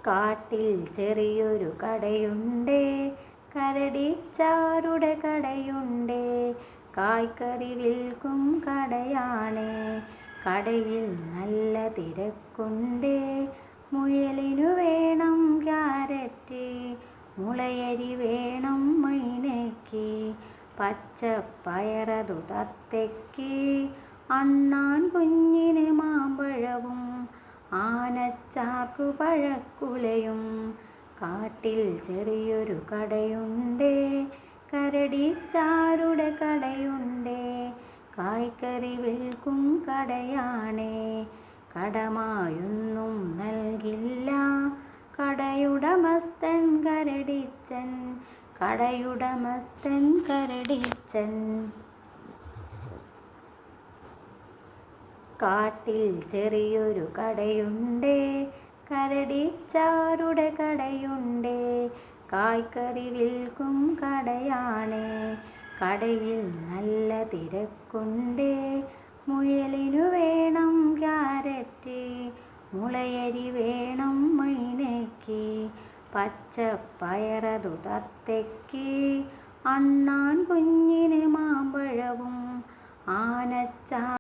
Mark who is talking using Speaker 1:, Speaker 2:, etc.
Speaker 1: കാട്ടിൽ ചെറിയൊരു കടയുണ്ടേ, കരടിച്ചാരുടെ കടയുണ്ടേ, കായ്ക്കറി വിൽക്കും കടയാണേ. കടയിൽ നല്ല തിരക്കുണ്ടേ, മുയലിനു വേണം ക്യാരറ്റ്, മുളയരി വേണം മൈനയ്ക്ക്, പച്ചപ്പയറതു തത്തയ്ക്ക്, അണ്ണാൻ കുഞ്ഞിന് മാമ്പഴവും, ആനച്ചാർക്കു പഴക്കുലയും. കാട്ടിൽ ചെറിയൊരു കടയുണ്ടേ, കരടിച്ചാരുടെ കടയുണ്ടേ, കായ്ക്കറി വിൽക്കും കടയാണേ. കടമായൊന്നും നൽകില്ല കടയുടമസ്ഥൻ കരടിച്ചൻ, കടയുടമസ്ഥൻ കരടിച്ചൻ. കാട്ടിൽ ചെറിയൊരു കടയുണ്ടേ, കരടിച്ചാരുടെ കടയുണ്ടേ, കായ്ക്കറി വിൽക്കും കടയാണേ. കടയിൽ നല്ല തിരക്കുണ്ടേ, മുയലിനു വേണം ക്യാരറ്റ്, മുളയരി വേണം മൈനയ്ക്ക്, പച്ചപ്പയറതു തത്തയ്ക്ക്, അണ്ണാൻ കുഞ്ഞിന് മാമ്പഴവും, ആനച്ചാ